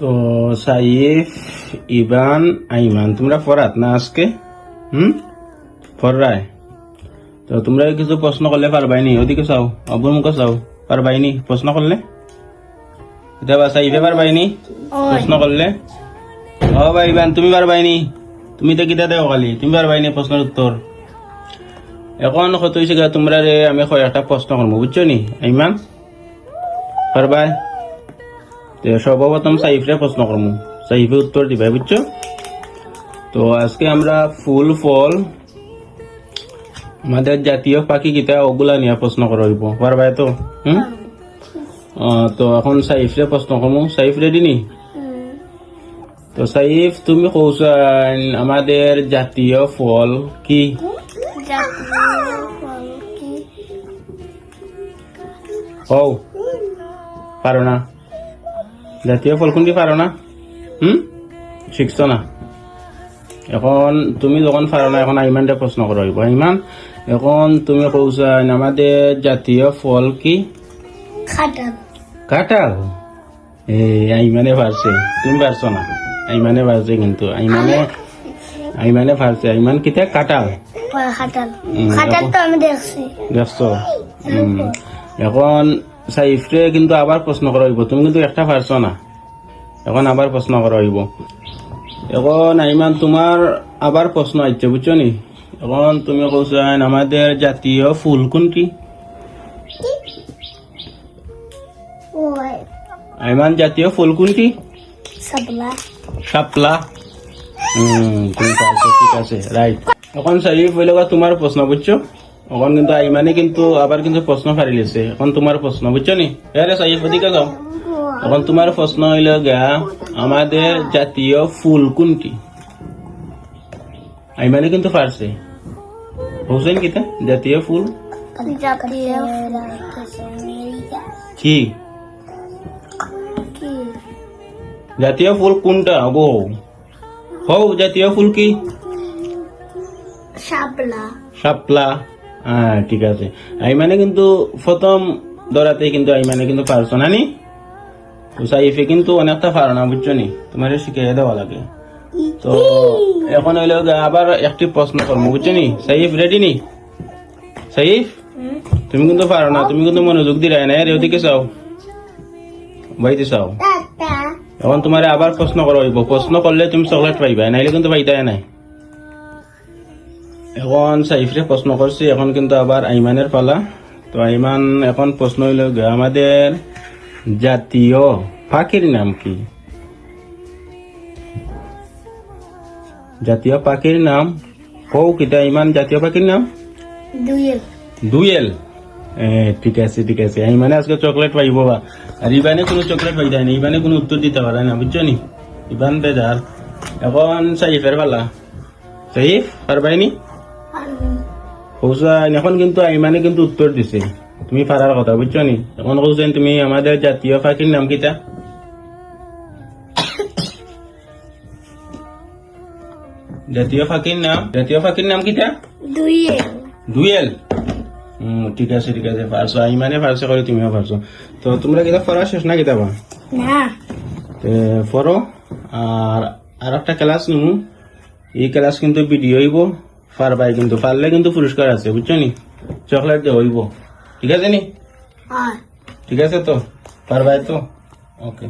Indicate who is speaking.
Speaker 1: তো সাইফ, ইবান, আইমান, তোমরা পড়াত না আজকে? পড়ায়? তো তোমরা কিছু প্রশ্ন করলে পারবাইনি? ওদিকে চাও, অবুর মুখে চাও, পারবাইনি প্রশ্ন করলে? এটা বা সাইফে পারবাইনি প্রশ্ন করলে? ও ভাই ইবান, তুমি পারবাইনি? তুমি তো কিতা দেও খালি, তুমি পারবাইনি প্রশ্নের উত্তর? এখন কত হয়েছে গা, তোমরা রে আমি কয়েকটা প্রশ্ন করবো, বুঝছো নি? আইমান পারবাই? সর্বপ্রথম সাইফরে প্রশ্ন করবো, সাইফে উত্তর দিবাই, বুঝছো? তো আজকে আমরা ফুল ফল আমাদের জাতীয় পাখি কিতা ওগুলা নিয়ে প্রশ্ন করব, পারবাই তো? তো এখন সাইফরে প্রশ্ন করবো। সাইফ রেডি নি? তো সাইফ, তুমি কৌশান আমাদের জাতীয় ফল কি? ও পারো না? জাতীয় ফল কোনটি পারো না? শিখছো না? এখন তুমি যখন পারো না, এখন আইমানটা প্রশ্ন করো। আইমান, এখন তুমি কৌশান আমাদের জাতীয় ফল কি?
Speaker 2: কাঁঠাল।
Speaker 1: কাঁঠাল? আইমানে পারছে, তুমি পারছো না। আইমানে পারছে, কিন্তু আইমানে পারছে। আইমান কিতা? কাঁঠাল।
Speaker 2: কাঁঠাল তো আমি দেখছি।
Speaker 1: দেখছো? এখন সাইফরে কিন্তু আবার প্রশ্ন করা হইব, তুমি কিন্তু একটা পারছো না, এখন আবার প্রশ্ন করা হইব। এখন আইমান, তোমার আবার প্রশ্ন আসছে, বুঝছো নি? এখন তুমি কৌশান আমাদের জাতীয় ফুল কোনটি? আইমান, জাতীয় ফুল কোনটি?
Speaker 2: শাপলা।
Speaker 1: শাপলা? তুমি পারছো, ঠিক আছে, রাইট। এখন সাইফ হইল তোমার প্রশ্ন, বুঝছো? এখন কিন্তু আইমানে কিন্তু আবার কিন্তু প্রশ্ন ফারি লেছে, এখন তোমার প্রশ্ন, বুঝছো নি? আরে সাইফ, ওদিকে যাও। এখন তোমার প্রশ্ন হইল গা, আমাদের জাতীয় ফুল কোনটি? আইমানে কিন্তু পারছে। হোসেন কিতা জাতীয় ফুল কি? জাতীয় ফুল কোনটা গো? হও, জাতীয় ফুল কি?
Speaker 2: শাপলা।
Speaker 1: শাপলা? হ্যাঁ, ঠিক আছে। আইমানে কিন্তু প্রথম ধরাতেই কিন্তু আইমানে কিন্তু পারছো না নি? সাইফে কিন্তু অনেকটা পারো না, বুঝছো নি? তোমার শিখিয়ে দেওয়া লাগে। তো এখন হইলো আবার একটি প্রশ্ন করবো, বুঝছো নি? সাইফ রেডি নি? সাইফ, তুমি কিন্তু পারো না, তুমি কিন্তু মনোযোগ দিলাই না। ওদিকে চাও, বাইতে চাও। এখন তোমার আবার প্রশ্ন করা হইব, প্রশ্ন করলে তুমি চকলেট পাইবা, নাইলে কিন্তু পাইতাই নাই। এখন সাইফরে প্রশ্ন করছি, এখন কিন্তু আবার আইমানের পালা। তো আইমান, এখন প্রশ্ন হইল আমাদের জাতীয় পাখির নাম কি? জাতীয় পাখির নাম কও কিতা আইমান? জাতীয় পাখির নাম
Speaker 2: দুয়েল।
Speaker 1: দুয়েল? ঠিক আছে, ঠিক আছে। আইমানে আজকে চকলেট পাইব বা, আর ইবানে কোনো চকলেট পাই যায় না, ইবানে কোনো উত্তর দিতে পারে না, বুঝছো নি? ইবান বেজার। এখন সাইফের পালা। সাইফ পারবাইনি? হোসেন, এখন কিন্তু আইমানে কিন্তু উত্তর দিছে, তুমি পারার কথা, বুঝছো নি? এখন হোসেন, তুমি আমাদের জাতীয় পাখির নাম কিতা? জাতীয় পাখির নাম কিতা?
Speaker 2: দুয়েল।
Speaker 1: দুয়েল? ঠিক আছে, ঠিক আছে, পারছো। আইমানে পারছে করে, তুমিও পারছো। তো তোমরা কিতা পড়া শেষ না কিতাবা?
Speaker 2: না,
Speaker 1: পড়ো। আর একটা ক্লাস নিমু, এই ক্লাস কিন্তু ভিডিও হইব, পারবাই কিন্তু, পারলে কিন্তু পুরস্কার আছে, বুঝছো নি? চকলেট দিয়ে হইব, ঠিক আছে নি? ঠিক আছে, তো পারবাই তো? ওকে।